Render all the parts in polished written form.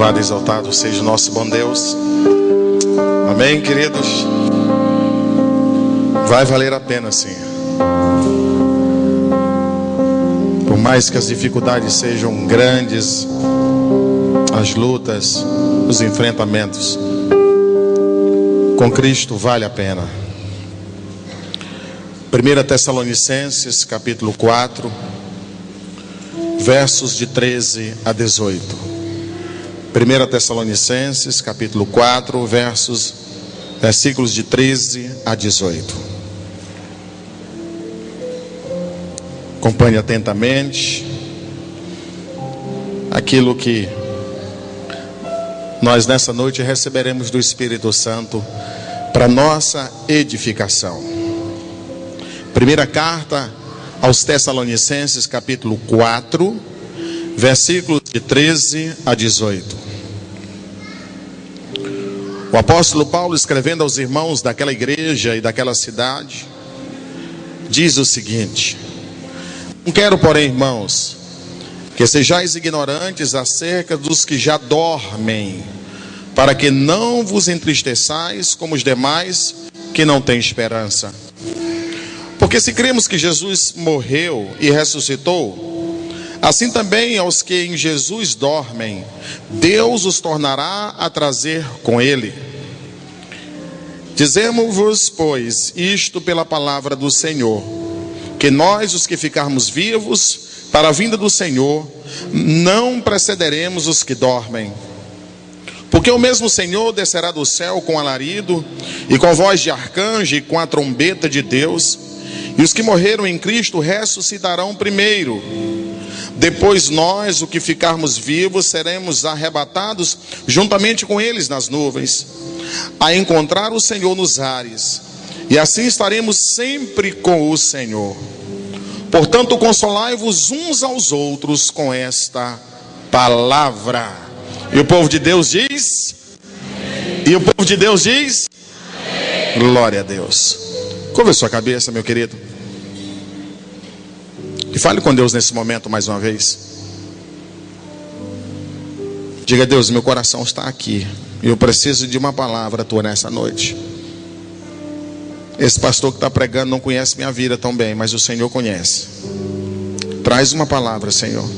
Louvado e exaltado seja o nosso bom Deus. Amém, queridos? Vai valer a pena, sim. Por mais que as dificuldades sejam grandes, as lutas, os enfrentamentos, com Cristo vale a pena. 1 Tessalonicenses, capítulo 4, versos de 13 a 18. 1 Tessalonicenses, capítulo 4, versículos de 13 a 18. Acompanhe atentamente aquilo que nós nessa noite receberemos do Espírito Santo para nossa edificação. Primeira carta aos Tessalonicenses, capítulo 4, versículos de 13 a 18. O apóstolo Paulo, escrevendo aos irmãos daquela igreja e daquela cidade, diz o seguinte: não quero, porém, irmãos, que sejais ignorantes acerca dos que já dormem, para que não vos entristeçais como os demais que não têm esperança. Porque se cremos que Jesus morreu e ressuscitou, assim também aos que em Jesus dormem, Deus os tornará a trazer com ele. Dizemos-vos, pois, isto pela palavra do Senhor, que nós, os que ficarmos vivos para a vinda do Senhor, não precederemos os que dormem. Porque o mesmo Senhor descerá do céu com alarido, e com voz de arcanjo, e com a trombeta de Deus, e os que morreram em Cristo ressuscitarão primeiro. Depois nós, o que ficarmos vivos, seremos arrebatados juntamente com eles nas nuvens, a encontrar o Senhor nos ares, e assim estaremos sempre com o Senhor. Portanto, consolai-vos uns aos outros com esta palavra. E o povo de Deus diz? E o povo de Deus diz? Glória a Deus. Curva a sua cabeça, meu querido, e fale com Deus nesse momento mais uma vez. Diga: Deus, meu coração está aqui, e eu preciso de uma palavra tua nessa noite. Esse pastor que está pregando não conhece minha vida tão bem, mas o Senhor conhece. Traz uma palavra, Senhor.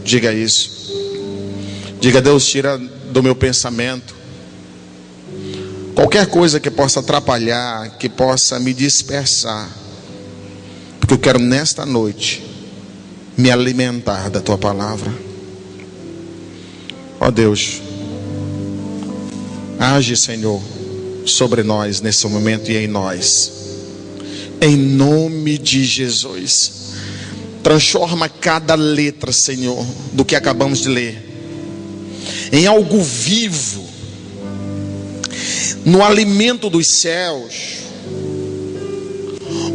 Diga isso. Diga: Deus, tira do meu pensamento qualquer coisa que possa atrapalhar, que possa me dispersar, porque eu quero nesta noite me alimentar da tua palavra. Ó Deus, age, Senhor, sobre nós nesse momento e em nós, em nome de Jesus. Transforma cada letra, Senhor, do que acabamos de ler em algo vivo, no alimento dos céus.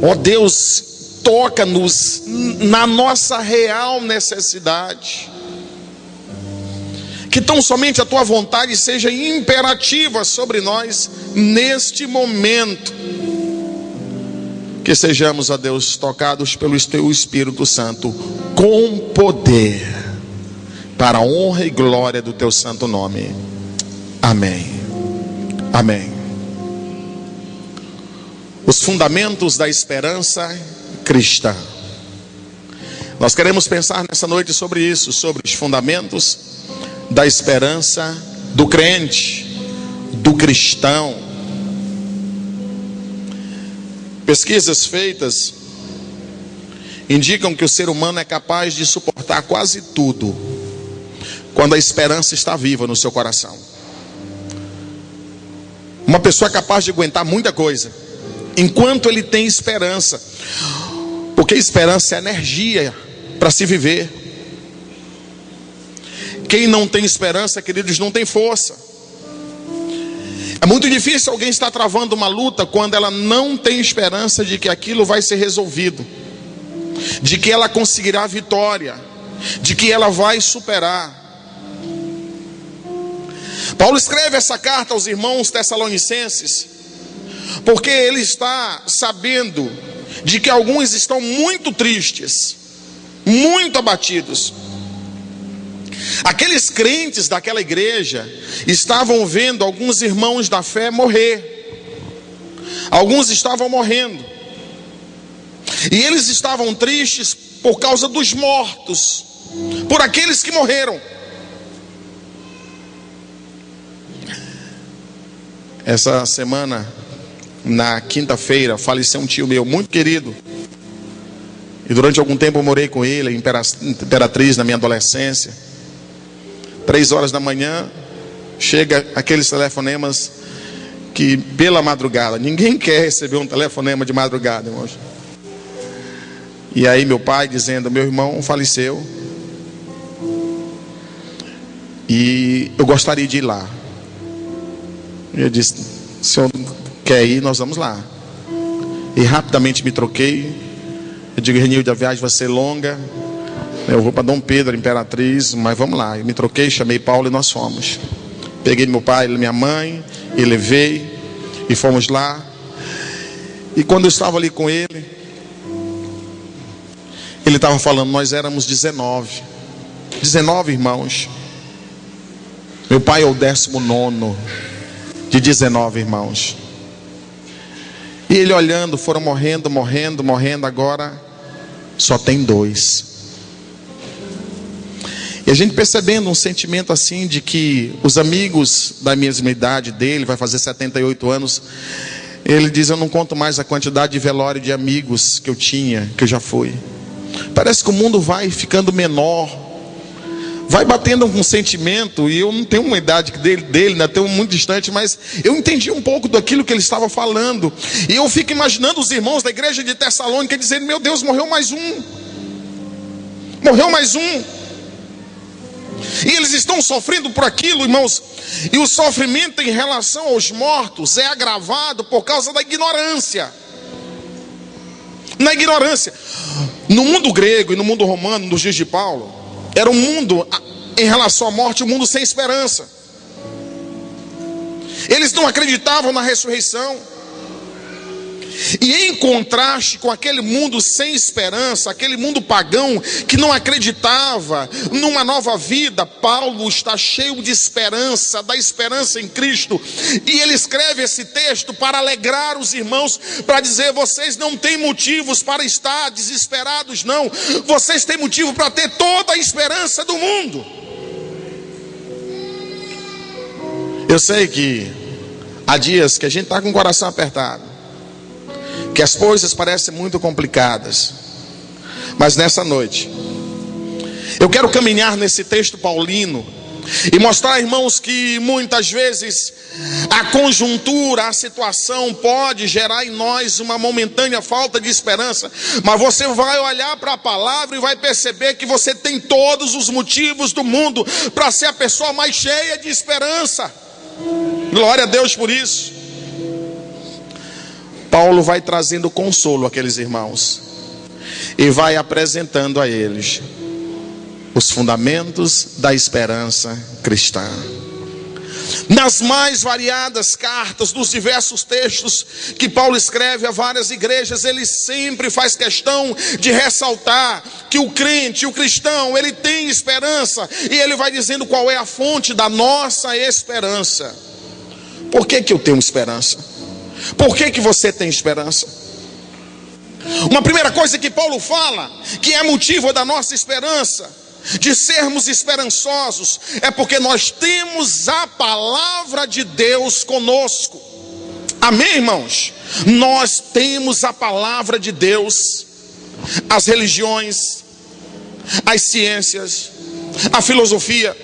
Ó Deus, toca-nos na nossa real necessidade. Que tão somente a tua vontade seja imperativa sobre nós neste momento. Que sejamos, ó Deus, tocados pelo teu Espírito Santo com poder, para a honra e glória do teu santo nome. Amém. Amém. Os fundamentos da esperança cristã. Nós queremos pensar nessa noite sobre isso, sobre os fundamentos da esperança do crente, do cristão. Pesquisas feitas indicam que o ser humano é capaz de suportar quase tudo quando a esperança está viva no seu coração. Uma pessoa é capaz de aguentar muita coisa enquanto ele tem esperança, porque esperança é energia para se viver. Quem não tem esperança, queridos, não tem força. É muito difícil alguém estar travando uma luta quando ela não tem esperança de que aquilo vai ser resolvido, de que ela conseguirá a vitória, de que ela vai superar. Paulo escreve essa carta aos irmãos tessalonicenses porque ele está sabendo de que alguns estão muito tristes, muito abatidos. Aqueles crentes daquela igreja estavam vendo alguns irmãos da fé morrer. Alguns estavam morrendo. E eles estavam tristes por causa dos mortos, por aqueles que morreram. Essa semana, na quinta-feira, faleceu um tio meu muito querido. E durante algum tempo eu morei com ele, em Imperatriz, na minha adolescência. 3 horas da manhã, chega aqueles telefonemas que pela madrugada, ninguém quer receber um telefonema de madrugada, irmãos. E aí meu pai dizendo, meu irmão faleceu e eu gostaria de ir lá. Eu disse, se o senhor quer ir, nós vamos lá. E rapidamente me troquei. Eu digo, Renildo, a viagem vai ser longa, eu vou para Dom Pedro, Imperatriz, mas vamos lá. Eu me troquei, chamei Paulo e nós fomos. Peguei meu pai e minha mãe, e levei, e fomos lá. E quando eu estava ali com ele estava falando, nós éramos 19 irmãos. Meu pai é o 19º de 19 irmãos. E ele olhando, foram morrendo, agora só tem 2. E a gente percebendo um sentimento assim de que os amigos da mesma idade dele, vai fazer 78 anos, ele diz, eu não conto mais a quantidade de velório de amigos que eu tinha, que eu já fui. Parece que o mundo vai ficando menor, vai batendo um sentimento, e eu não tenho uma idade dele, né? Tenho muito distante, mas eu entendi um pouco daquilo que ele estava falando. E eu fico imaginando os irmãos da igreja de Tessalônica dizendo, meu Deus, morreu mais um. E eles estão sofrendo por aquilo, irmãos. E o sofrimento em relação aos mortos é agravado por causa da ignorância. Na ignorância. No mundo grego e no mundo romano, nos dias de Paulo, era um mundo, em relação à morte, um mundo sem esperança. Eles não acreditavam na ressurreição. E em contraste com aquele mundo sem esperança, aquele mundo pagão que não acreditava numa nova vida, Paulo está cheio de esperança, da esperança em Cristo. E ele escreve esse texto para alegrar os irmãos, para dizer, vocês não têm motivos para estar desesperados, não. Vocês têm motivo para ter toda a esperança do mundo. Eu sei que há dias que a gente está com o coração apertado, que as coisas parecem muito complicadas, mas nessa noite eu quero caminhar nesse texto paulino e mostrar, irmãos, que muitas vezes a conjuntura, a situação pode gerar em nós uma momentânea falta de esperança, mas você vai olhar para a palavra e vai perceber que você tem todos os motivos do mundo para ser a pessoa mais cheia de esperança. Glória a Deus por isso. Paulo vai trazendo consolo àqueles irmãos e vai apresentando a eles os fundamentos da esperança cristã. Nas mais variadas cartas, dos diversos textos que Paulo escreve a várias igrejas, ele sempre faz questão de ressaltar que o crente, o cristão, ele tem esperança, e ele vai dizendo qual é a fonte da nossa esperança. Por que eu tenho esperança? Por que você tem esperança? Uma primeira coisa que Paulo fala, que é motivo da nossa esperança, de sermos esperançosos, é porque nós temos a palavra de Deus conosco. Amém, irmãos? Nós temos a palavra de Deus. As religiões, as ciências, a filosofia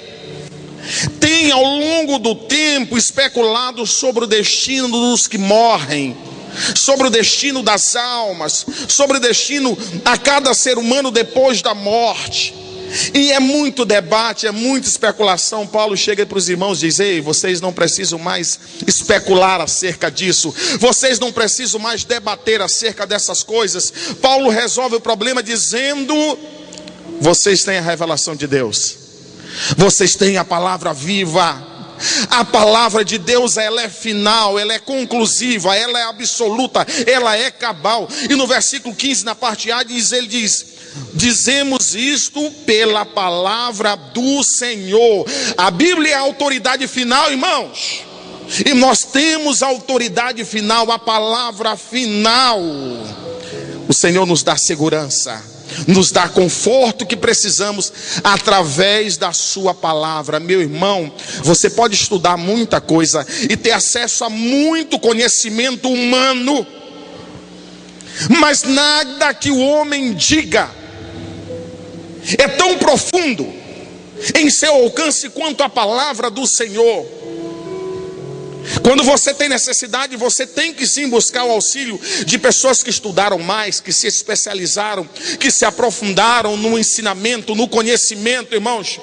tem ao longo do tempo especulado sobre o destino dos que morrem, sobre o destino das almas, sobre o destino a cada ser humano depois da morte. E é muito debate, é muita especulação. Paulo chega para os irmãos e diz, ei, vocês não precisam mais especular acerca disso, vocês não precisam mais debater acerca dessas coisas. Paulo resolve o problema dizendo, vocês têm a revelação de Deus, vocês têm a palavra viva. A palavra de Deus, ela é final, ela é conclusiva, ela é absoluta, ela é cabal. E no versículo 15, na parte A, ele diz, dizemos isto pela palavra do Senhor. A Bíblia é a autoridade final, irmãos. E nós temos a autoridade final, a palavra final. O Senhor nos dá segurança, nos dá conforto que precisamos através da sua palavra. Meu irmão, você pode estudar muita coisa e ter acesso a muito conhecimento humano, mas nada que o homem diga é tão profundo em seu alcance quanto a palavra do Senhor. Quando você tem necessidade, você tem que sim buscar o auxílio de pessoas que estudaram mais, que se especializaram, que se aprofundaram no ensinamento, no conhecimento, irmãos.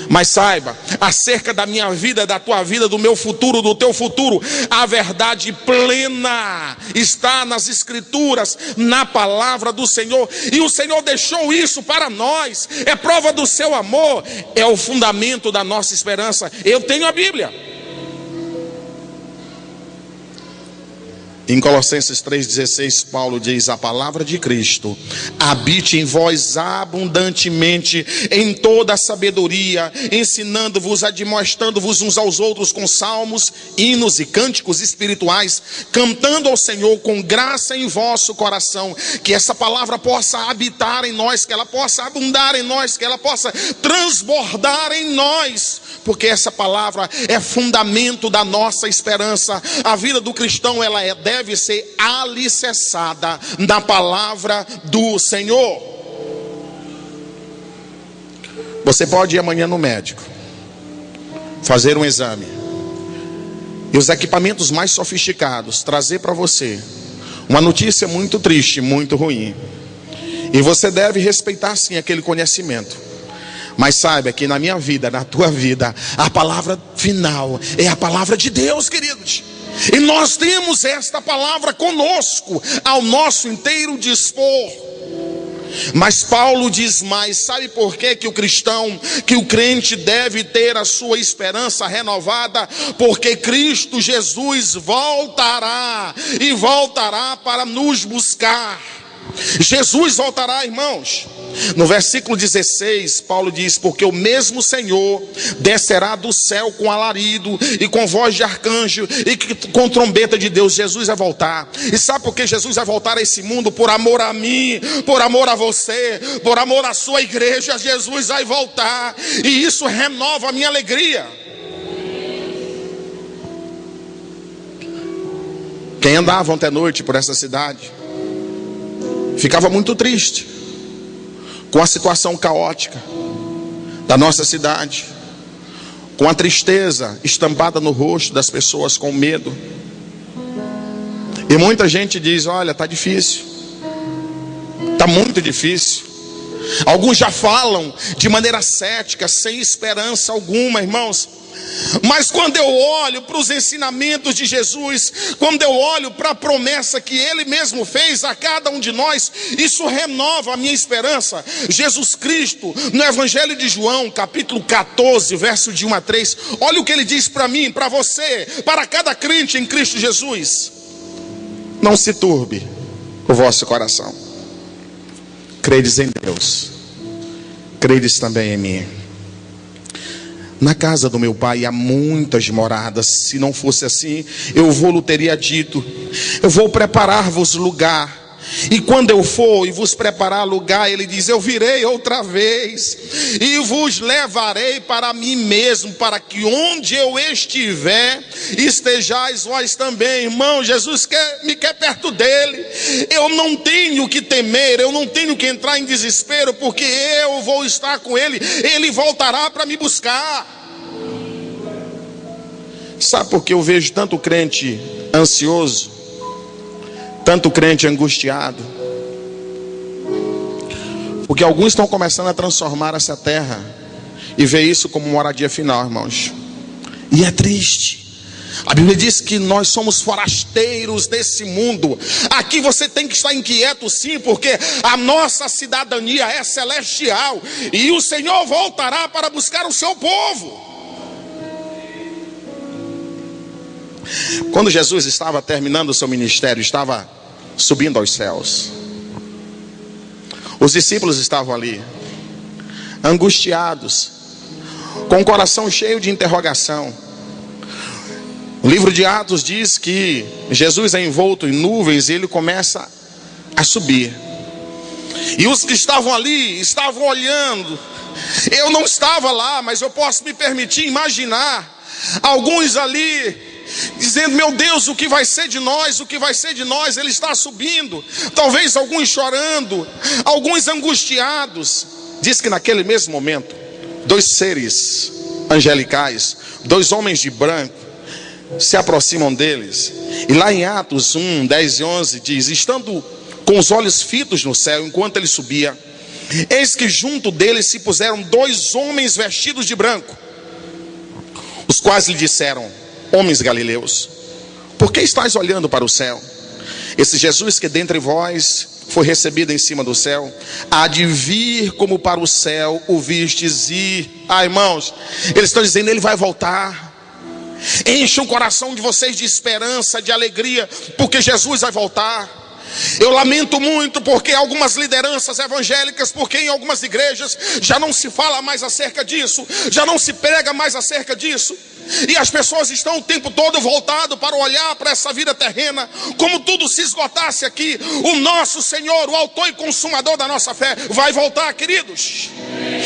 Mas saiba, acerca da minha vida, da tua vida, do meu futuro, do teu futuro, a verdade plena está nas Escrituras, na palavra do Senhor. E o Senhor deixou isso para nós. É prova do seu amor, é o fundamento da nossa esperança. Eu tenho a Bíblia. Em Colossenses 3,16, Paulo diz: a palavra de Cristo habite em vós abundantemente em toda a sabedoria, ensinando-vos, admoestando-vos uns aos outros com salmos, hinos e cânticos espirituais, cantando ao Senhor com graça em vosso coração. Que essa palavra possa habitar em nós, que ela possa abundar em nós, que ela possa transbordar em nós, porque essa palavra é fundamento da nossa esperança. A vida do cristão, deve ser alicerçada na palavra do Senhor. Você pode ir amanhã no médico, fazer um exame, e os equipamentos mais sofisticados trazer para você uma notícia muito triste, muito ruim, e você deve respeitar sim aquele conhecimento. Mas saiba que na minha vida, na tua vida, a palavra final é a palavra de Deus, queridos. E nós temos esta palavra conosco, ao nosso inteiro dispor. Mas Paulo diz mais. Sabe por quê que o cristão, que o crente deve ter a sua esperança renovada? Porque Cristo Jesus voltará, e voltará para nos buscar. Jesus voltará, irmãos. No versículo 16, Paulo diz: porque o mesmo Senhor descerá do céu com alarido e com voz de arcanjo e com trombeta de Deus. Jesus vai voltar. E sabe por que Jesus vai voltar a esse mundo? Por amor a mim, por amor a você, por amor à sua igreja. Jesus vai voltar, e isso renova a minha alegria. Quem andava ontem à noite por essa cidade ficava muito triste com a situação caótica da nossa cidade, com a tristeza estampada no rosto das pessoas, com medo. E muita gente diz: olha, está difícil, está muito difícil. Alguns já falam de maneira cética, sem esperança alguma, irmãos. Mas quando eu olho para os ensinamentos de Jesus, quando eu olho para a promessa que Ele mesmo fez a cada um de nós, isso renova a minha esperança. Jesus Cristo, no Evangelho de João, capítulo 14, verso de 1 a 3, olha o que Ele diz para mim, para você, para cada crente em Cristo Jesus: não se turbe o vosso coração, credes em Deus, credes também em mim. Na casa do meu pai há muitas moradas. Se não fosse assim, eu vou-lhe teria dito: eu vou preparar-vos lugar. E quando eu for e vos preparar lugar, ele diz: eu virei outra vez e vos levarei para mim mesmo, para que onde eu estiver, estejais vós também. Irmão, Jesus me quer perto dele. Eu não tenho que temer, eu não tenho que entrar em desespero, porque eu vou estar com ele. Ele voltará para me buscar. Sabe por que eu vejo tanto crente ansioso, tanto crente angustiado? Porque alguns estão começando a transformar essa terra e ver isso como moradia final, irmãos. E é triste. A Bíblia diz que nós somos forasteiros desse mundo. Aqui você tem que estar inquieto sim, porque a nossa cidadania é celestial, e o Senhor voltará para buscar o seu povo. Quando Jesus estava terminando o seu ministério, estava subindo aos céus, Os discípulos estavam ali, angustiados, com o coração cheio de interrogação. O livro de Atos diz que Jesus é envolto em nuvens e ele começa a subir. E os que estavam ali estavam olhando. Eu não estava lá, mas eu posso me permitir imaginar alguns ali dizendo: meu Deus, o que vai ser de nós? O que vai ser de nós? Ele está subindo. Talvez alguns chorando, alguns angustiados. Diz que naquele mesmo momento, dois seres angelicais, dois homens de branco, se aproximam deles. E lá em Atos 1, 10 e 11 diz: estando com os olhos fitos no céu enquanto ele subia, eis que junto dele se puseram dois homens vestidos de branco, os quais lhe disseram: homens galileus, por que estáis olhando para o céu? Esse Jesus que dentre vós foi recebido em cima do céu, há de vir como para o céu o vistes ir. Irmãos, eles estão dizendo: ele vai voltar. Enche o coração de vocês de esperança, de alegria, porque Jesus vai voltar. Eu lamento muito porque algumas lideranças evangélicas, porque em algumas igrejas já não se fala mais acerca disso, já não se prega mais acerca disso, e as pessoas estão o tempo todo voltado para olhar para essa vida terrena, como tudo se esgotasse aqui. O nosso Senhor, o autor e consumador da nossa fé, vai voltar, queridos.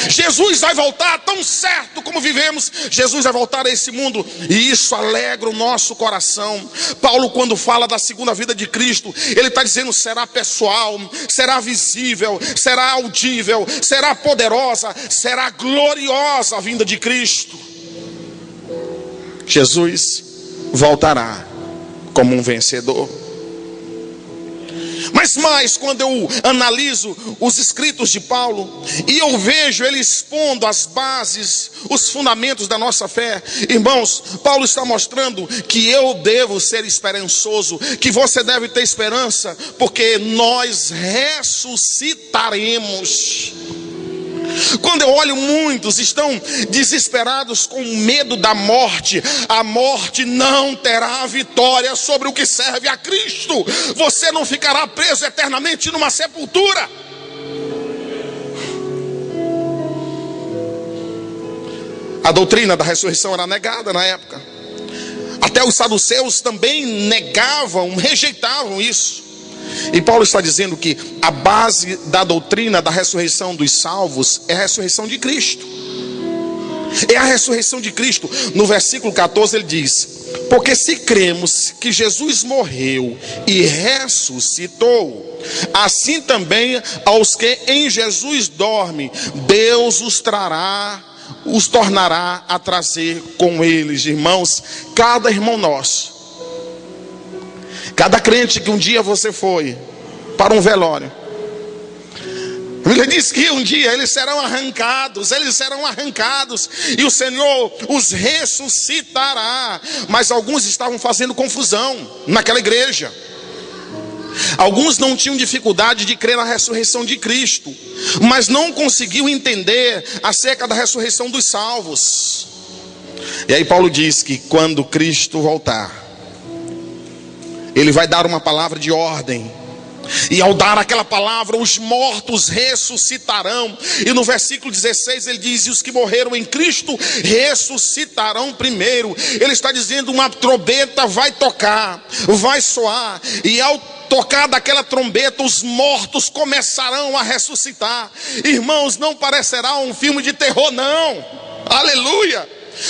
Jesus vai voltar, tão certo como vivemos. Jesus vai voltar a esse mundo, e isso alegra o nosso coração. Paulo, quando fala da segunda vida de Cristo, ele está dizendo: será pessoal, será visível, será audível, será poderosa, será gloriosa a vinda de Cristo. Jesus voltará como um vencedor. Mas mais, quando eu analiso os escritos de Paulo e eu vejo ele expondo as bases, os fundamentos da nossa fé, irmãos, Paulo está mostrando que eu devo ser esperançoso, que você deve ter esperança, porque nós ressuscitaremos. Quando eu olho, muitos estão desesperados com medo da morte. A morte não terá vitória sobre o que serve a Cristo. Você não ficará preso eternamente numa sepultura. A doutrina da ressurreição era negada na época. Até os saduceus também negavam, rejeitavam isso. E Paulo está dizendo que a base da doutrina da ressurreição dos salvos é a ressurreição de Cristo. É a ressurreição de Cristo. No versículo 14 ele diz: porque se cremos que Jesus morreu e ressuscitou, assim também aos que em Jesus dormem, Deus os tornará a trazer com eles. Irmãos, cada irmão nosso, cada crente que um dia você foi para um velório, a Bíblia diz que um dia eles serão arrancados, e o Senhor os ressuscitará. Mas alguns estavam fazendo confusão naquela igreja. Alguns não tinham dificuldade de crer na ressurreição de Cristo, mas não conseguiam entender acerca da ressurreição dos salvos. E aí Paulo diz que quando Cristo voltar, ele vai dar uma palavra de ordem. E ao dar aquela palavra, os mortos ressuscitarão. E no versículo 16 ele diz: e os que morreram em Cristo ressuscitarão primeiro. Ele está dizendo: uma trombeta vai tocar, vai soar, e ao tocar daquela trombeta, os mortos começarão a ressuscitar. Irmãos, não parecerá um filme de terror, não. Aleluia!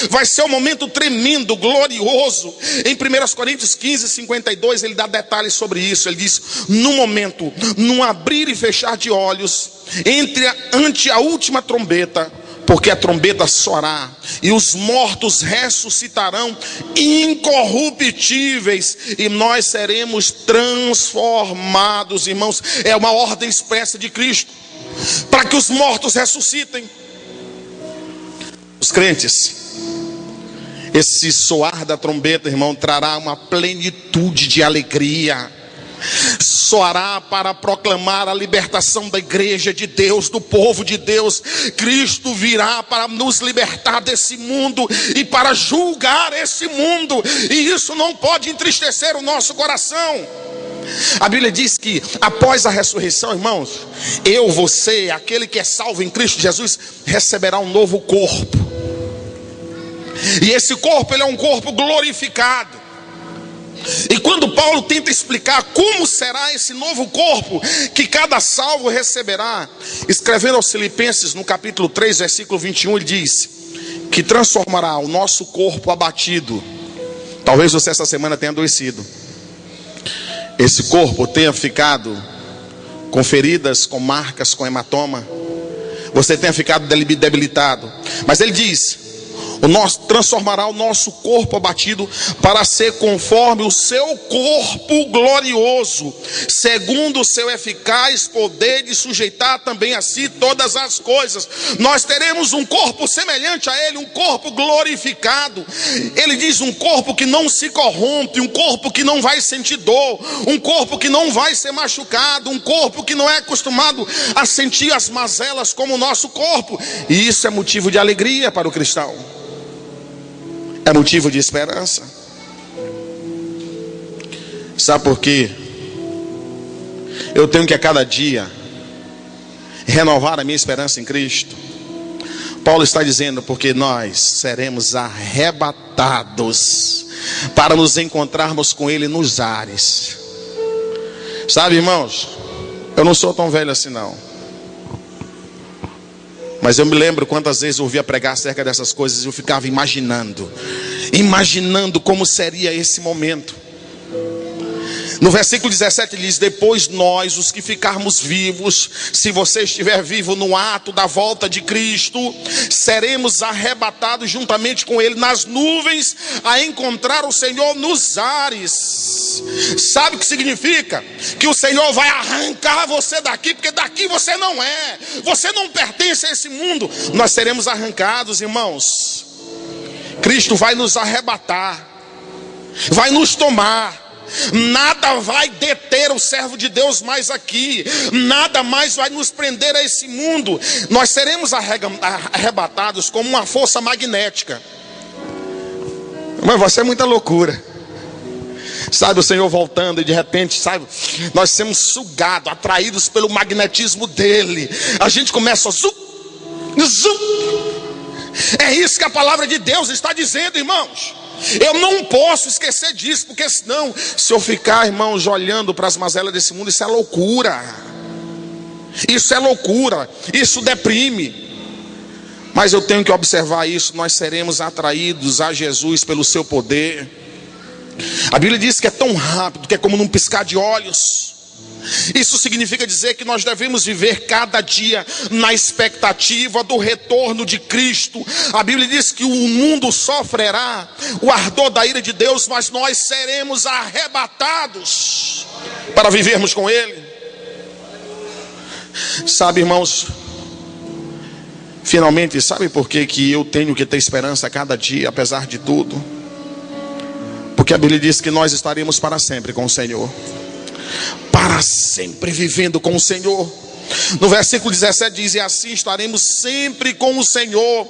Vai ser um momento tremendo, glorioso. Em 1 Coríntios 15, 52, ele dá detalhes sobre isso. Ele diz: no momento, num abrir e fechar de olhos, ante a última trombeta, porque a trombeta soará, e os mortos ressuscitarão incorruptíveis, e nós seremos transformados. Irmãos, é uma ordem expressa de Cristo para que os mortos ressuscitem. Os crentes, esse soar da trombeta, irmão, trará uma plenitude de alegria. Soará para proclamar a libertação da igreja de Deus, do povo de Deus. Cristo virá para nos libertar desse mundo e para julgar esse mundo, e isso não pode entristecer o nosso coração. A Bíblia diz que após a ressurreição, irmãos, eu, você, aquele que é salvo em Cristo Jesus, receberá um novo corpo. E esse corpo, ele é um corpo glorificado. E quando Paulo tenta explicar como será esse novo corpo que cada salvo receberá, escrevendo aos Filipenses no capítulo 3, versículo 21, ele diz que transformará o nosso corpo abatido. Talvez você essa semana tenha adoecido, esse corpo tenha ficado com feridas, com marcas, com hematoma, você tenha ficado debilitado, mas ele diz: transformará o nosso corpo abatido para ser conforme o seu corpo glorioso, segundo o seu eficaz poder de sujeitar também a si todas as coisas. Nós teremos um corpo semelhante a ele, um corpo glorificado. Ele diz: um corpo que não se corrompe, um corpo que não vai sentir dor, um corpo que não vai ser machucado, um corpo que não é acostumado a sentir as mazelas como o nosso corpo. E isso é motivo de alegria para o cristão, é motivo de esperança. Sabe por quê? Eu tenho que a cada dia renovar a minha esperança em Cristo. Paulo está dizendo: porque nós seremos arrebatados para nos encontrarmos com Ele nos ares. Sabe, irmãos, eu não sou tão velho assim não, mas eu me lembro quantas vezes eu ouvia pregar acerca dessas coisas e eu ficava imaginando como seria esse momento. No versículo 17 ele diz: depois nós, os que ficarmos vivos, se você estiver vivo no ato da volta de Cristo, seremos arrebatados juntamente com Ele nas nuvens, a encontrar o Senhor nos ares. Sabe o que significa? Que o Senhor vai arrancar você daqui, porque daqui você não é, você não pertence a esse mundo. Nós seremos arrancados, irmãos. Cristo vai nos arrebatar, vai nos tomar. Nada vai deter o servo de Deus mais aqui, nada mais vai nos prender a esse mundo. Nós seremos arrebatados como uma força magnética. Mas vai ser muita loucura. Sabe, o Senhor voltando e de repente, sabe, nós seremos sugados, atraídos pelo magnetismo dele. A gente começa a zum. É isso que a palavra de Deus está dizendo, irmãos. Eu não posso esquecer disso, porque senão, se eu ficar, irmãos, olhando para as mazelas desse mundo, isso é loucura. Isso é loucura, isso deprime. Mas eu tenho que observar isso: nós seremos atraídos a Jesus pelo seu poder. A Bíblia diz que é tão rápido que é como num piscar de olhos. Isso significa dizer que nós devemos viver cada dia na expectativa do retorno de Cristo. A Bíblia diz que o mundo sofrerá o ardor da ira de Deus, mas nós seremos arrebatados para vivermos com Ele. Sabe, irmãos, finalmente, sabe por que eu tenho que ter esperança a cada dia, apesar de tudo? Porque a Bíblia diz que nós estaremos para sempre com o Senhor, para sempre vivendo com o Senhor. No versículo 17 diz: e assim estaremos sempre com o Senhor.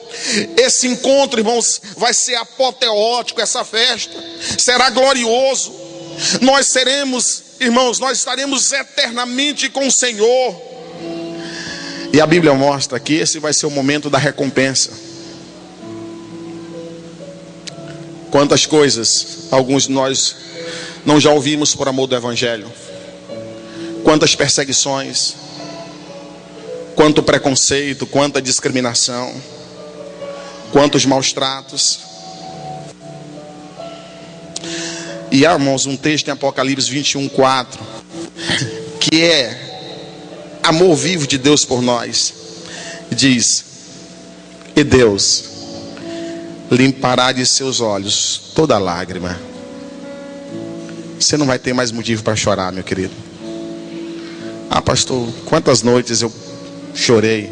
Esse encontro, irmãos, vai ser apoteótico. Essa festa será glorioso. Nós seremos, irmãos, nós estaremos eternamente com o Senhor. E a Bíblia mostra que esse vai ser o momento da recompensa. Quantas coisas alguns de nós não já ouvimos por amor do Evangelho. Quantas perseguições, quanto preconceito, quanta discriminação, quantos maus tratos. E irmãos, um texto em Apocalipse 21:4, que é amor vivo de Deus por nós, diz: e Deus limpará de seus olhos toda lágrima. Você não vai ter mais motivo para chorar, meu querido. Ah, pastor, quantas noites eu chorei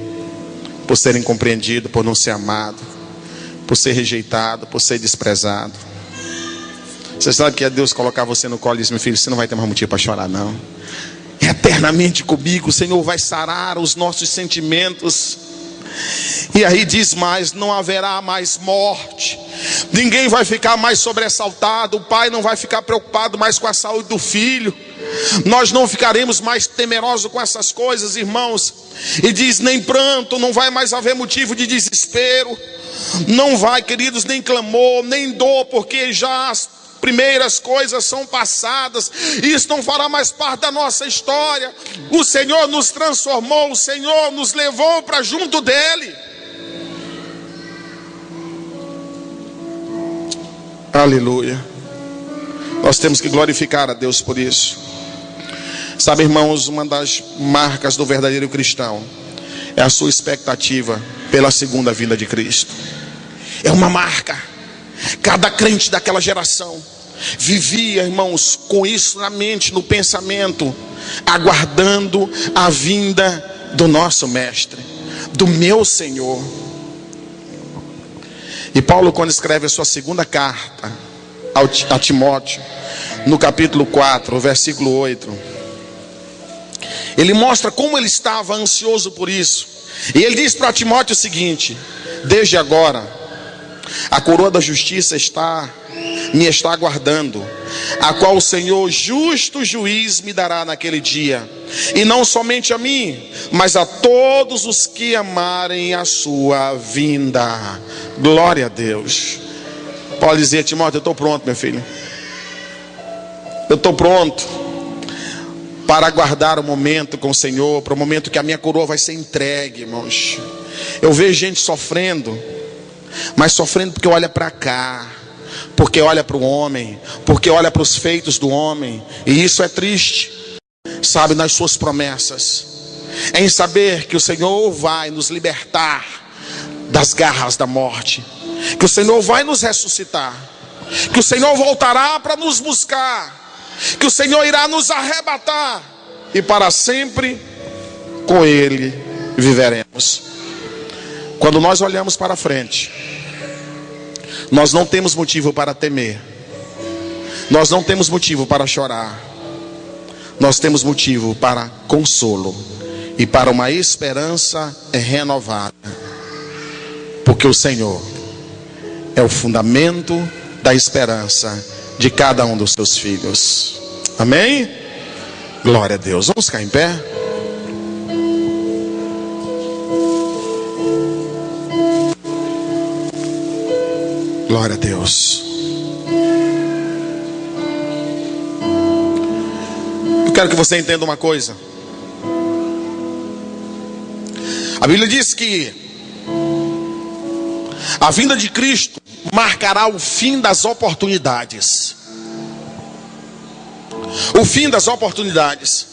por ser incompreendido, por não ser amado, por ser rejeitado, por ser desprezado. Você sabe que é Deus colocar você no colo e dizer: meu filho, você não vai ter mais motivo para chorar não. Eternamente comigo, o Senhor vai sarar os nossos sentimentos. E aí diz mais: não haverá mais morte, ninguém vai ficar mais sobressaltado, o pai não vai ficar preocupado mais com a saúde do filho, Nós não ficaremos mais temerosos com essas coisas, irmãos. E diz: nem pranto, não vai mais haver motivo de desespero. Não vai, queridos, nem clamor, nem dor, porque já as primeiras coisas são passadas. Isso não fará mais parte da nossa história. O Senhor nos transformou, o Senhor nos levou para junto dele. Aleluia. Nós temos que glorificar a Deus por isso. Sabe, irmãos, uma das marcas do verdadeiro cristão é a sua expectativa pela segunda vinda de Cristo. É uma marca. Cada crente daquela geração vivia, irmãos, com isso na mente, no pensamento, aguardando a vinda do nosso Mestre, do meu Senhor. E Paulo, quando escreve a sua segunda carta a Timóteo, no capítulo 4, versículo 8, ele mostra como ele estava ansioso por isso. E ele diz para Timóteo o seguinte: desde agora a coroa da justiça me está aguardando, a qual o Senhor, justo juiz, me dará naquele dia, e não somente a mim, mas a todos os que amarem a sua vinda. Glória a Deus. Paulo dizia: Timóteo, eu estou pronto, meu filho. Eu estou pronto para aguardar o momento com o Senhor, para o momento que a minha coroa vai ser entregue, irmãos. Eu vejo gente sofrendo, mas sofrendo porque olha para cá, porque olha para o homem, porque olha para os feitos do homem. E isso é triste, sabe, nas suas promessas, em saber que o Senhor vai nos libertar das garras da morte, que o Senhor vai nos ressuscitar, que o Senhor voltará para nos buscar, que o Senhor irá nos arrebatar, e para sempre com Ele viveremos. Quando nós olhamos para frente, nós não temos motivo para temer, nós não temos motivo para chorar, nós temos motivo para consolo e para uma esperança renovada, porque o Senhor é o fundamento da esperança de cada um dos seus filhos. Amém? Glória a Deus. Vamos ficar em pé. Glória a Deus. Eu quero que você entenda uma coisa. A Bíblia diz que a vinda de Cristo marcará o fim das oportunidades. O fim das oportunidades.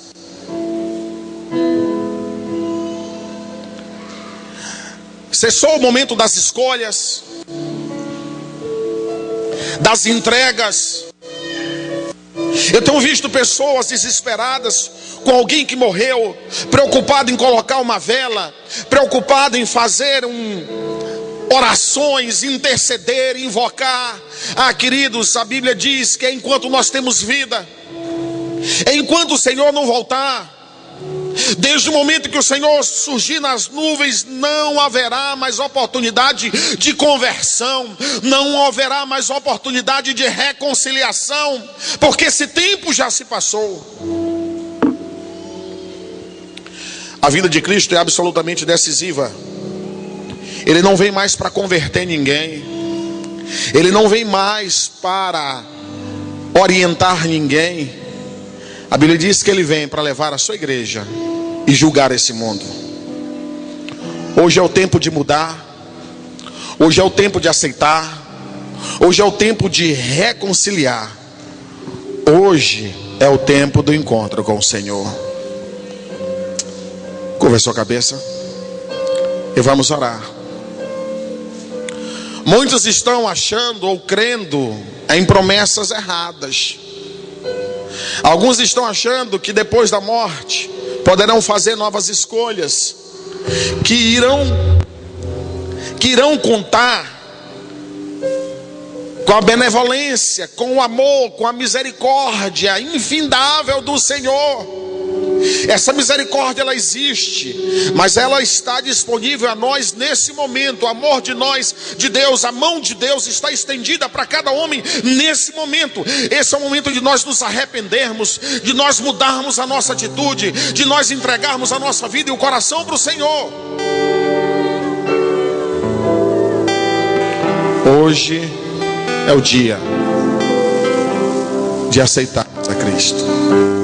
Cessou o momento das escolhas, das entregas. Eu tenho visto pessoas desesperadas com alguém que morreu, preocupado em colocar uma vela, preocupado em fazer orações, interceder, invocar. Queridos, a Bíblia diz que enquanto nós temos vida, enquanto o Senhor não voltar, desde o momento que o Senhor surgir nas nuvens, não haverá mais oportunidade de conversão, não haverá mais oportunidade de reconciliação, porque esse tempo já se passou. A vinda de Cristo é absolutamente decisiva. Ele não vem mais para converter ninguém, Ele não vem mais para orientar ninguém. A Bíblia diz que Ele vem para levar a sua igreja e julgar esse mundo. Hoje é o tempo de mudar, hoje é o tempo de aceitar, hoje é o tempo de reconciliar, hoje é o tempo do encontro com o Senhor. Curva a sua cabeça e vamos orar. Muitos estão achando ou crendo em promessas erradas. Alguns estão achando que depois da morte poderão fazer novas escolhas, que irão contar com a benevolência, com o amor, com a misericórdia infindável do Senhor. Essa misericórdia ela existe, mas ela está disponível a nós nesse momento. O amor de Deus, a mão de Deus está estendida para cada homem nesse momento. Esse é o momento de nós nos arrependermos, de nós mudarmos a nossa atitude, de nós entregarmos a nossa vida e o coração para o Senhor. Hoje é o dia de aceitarmos a Cristo.